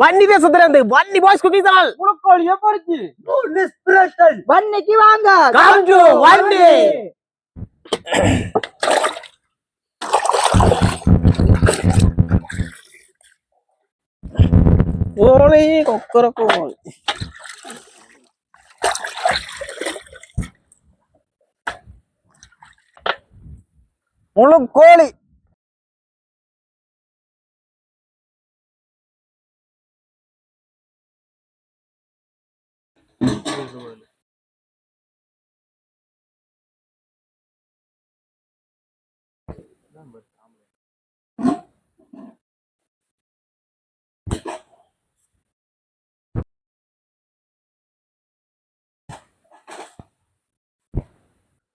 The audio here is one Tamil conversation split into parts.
வன்னி பேசுறது வன்னி பாய்ஸ் குக்கிங் சேனல் புலக்கோழிய பறிச்சு வன்னிக்கு வாங்க காஞ்சு வன்னி கோழி கொக்கர கோழி முழு கோழி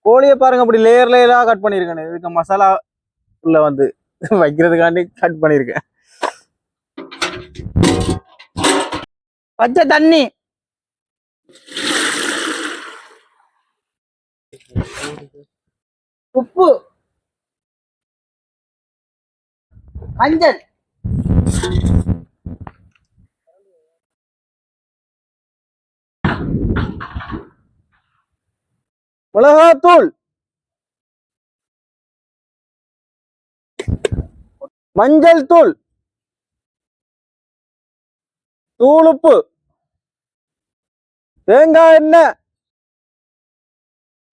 கோழியை பாருங்க அப்படி லேயர் லேயரா கட் பண்ணிருக்கேன். இதுக்கு மசாலா உள்ள வந்து வைக்கிறதுக்காண்டி கட் பண்ணிருக்கேன். பச்சை தண்ணி உப்பு மஞ்சள் மிளகாத்தூள் மஞ்சள் தூள் தூளுப்பு தேங்காய் எண்ணெய்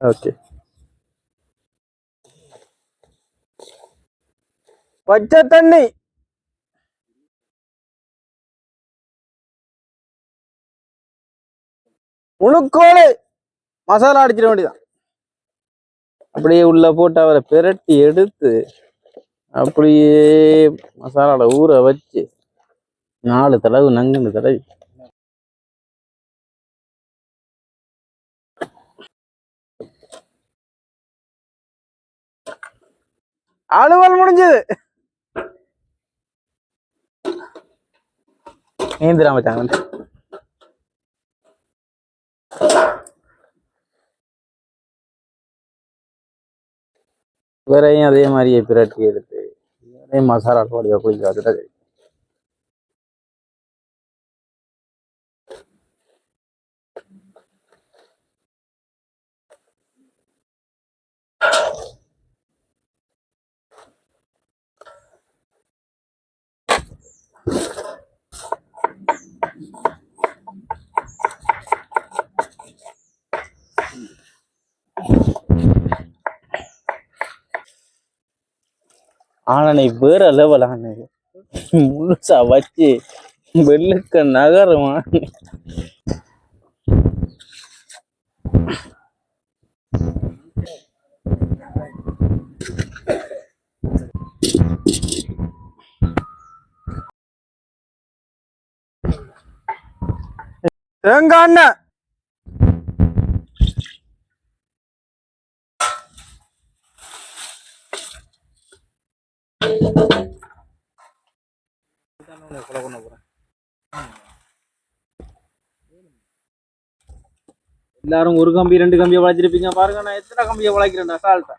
ஓகே பச்சை தண்ணி முழுக்கோழி மசாலா அடிச்சிட வேண்டியதான். அப்படியே உள்ள போட்டு அவரை பிரட்டி எடுத்து அப்படியே மசாலால ஊற வச்சு 4 தடவை நங்குன்னு தடவி அலுவல் முடிஞ்சது. நீந்திராம வச்சாங்க. வேறையும் அதே மாதிரியே பிரட்டி எடுத்து அதே மசாலா போடியா குளிக்க வச்சுட்டு ஆனனை வேற லெவல் ஆனு முழுசா வச்சு வெள்ளுக்க நகருமா. தேங்காய் எண்ணெய் எல்லாரும் ஒரு கம்பி 2 கம்பியை வளைச்சிருப்பீங்க. பாருங்க நான் எத்தனை கம்பியை வளைக்கிறேன். அசால்ட்டா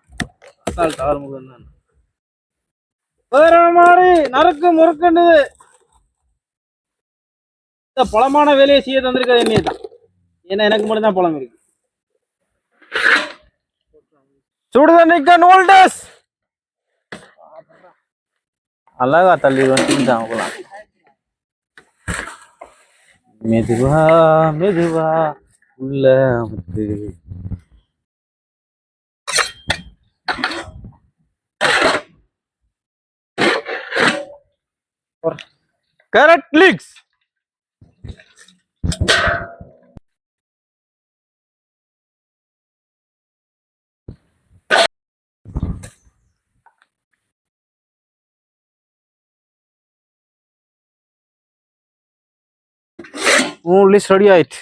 ஆரம்பம் வேற மாதிரி நறுக்கு முறுக்குன்னு இந்த பழமான வேலையை செய்ய தந்திருக்கிறது என்னையே தான். ஏன்னா எனக்கு மட்டும்தான் பழம் இருக்கு. சுடுதண்ணிக்க நூல்டஸ் அழகா தள்ளி வந்துட்டான். மெதுவா மெதுவா உள்ள வந்து கரெக்ட் லிக்ஸ் லிஸ்ட் ரெடி ஆயிட்டு.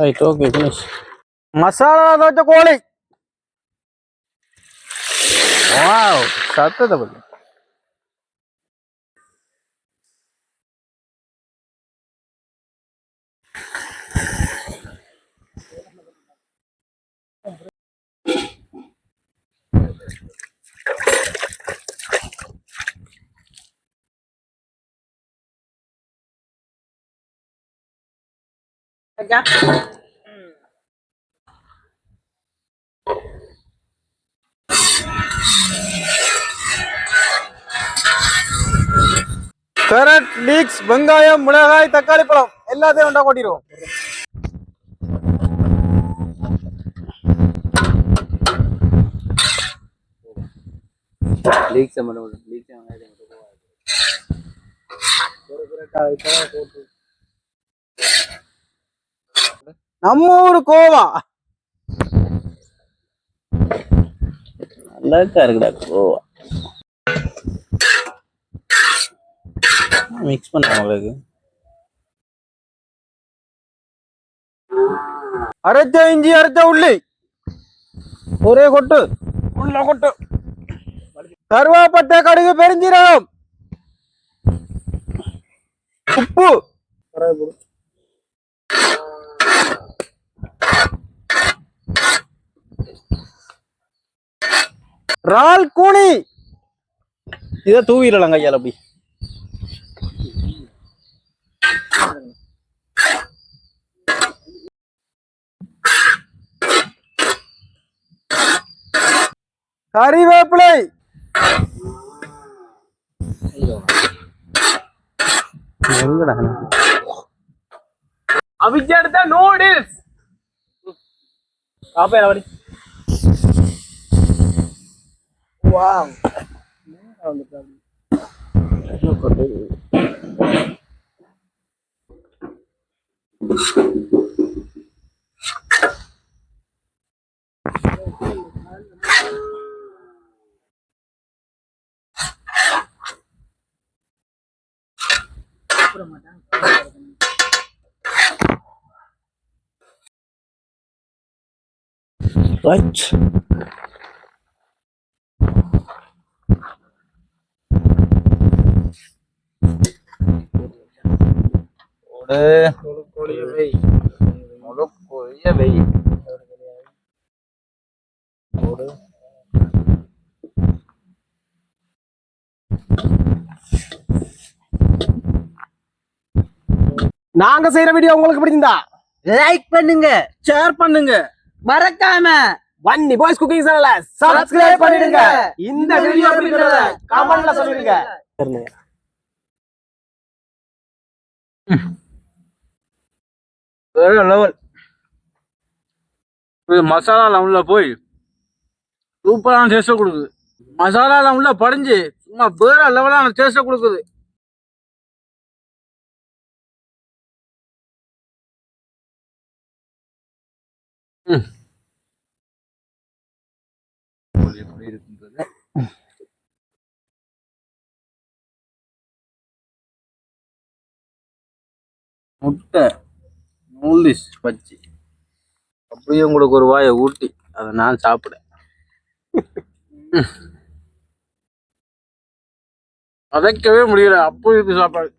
Right okay finish. மசாலா தோச்ச கோழி. வாவ் சத்தத்தை பத்தி. கேரட், லீக்ஸ், வெங்காயம், மிளகாய், தக்காளி பழம் எல்லாத்தையும் ஒன்றா கொட்டிடுவோம். நம்ம ஊரு கோவா நல்லா இருக்குடா கோவா. மிக்ஸ் பண்ண உங்களுக்கு அரைச்ச இஞ்சி அரைச்ச உள்ளி ஒரே கொட்டு உள்ள கொட்டு. கருவாப்பட்டை, கடுகு, பெருஞ்சீரகம், உப்பு, இறால் கூனி. இதை தூவிடலாம் கையால் அப்படி. கறிவேப்பிலை, அவிச்சு எடுத்த நூடுல்ஸ். Wow right. நாங்க செய்யற வீடியோ உங்களுக்கு பிடிச்சிருந்தா லைக் பண்ணுங்க, ஷேர் பண்ணுங்க, மறக்காம வன்னி பாய்ஸ் குக்கிங் சேனலை சப்ஸ்கிரைப் பண்ணிடுங்க. இந்த வீடியோ பிடிக்கிறத கமெண்ட்ல சொல்லிடுங்க. வேற லெவல். இது மசாலா உள்ள போய் சூப்பரான டேஸ்ட்டை கொடுக்குது. மசாலா உள்ள படிஞ்சு சும்மா வேற லெவலான டேஸ்ட்டை கொடுக்குது. முட்டை, நூடுல்ஸ் பச்சி அப்படியே உங்களுக்கு ஒரு வாயை ஊட்டி அதை நான் சாப்பிட அதைக்கவே முடியல. அப்போ இருக்கு சாப்பாடு.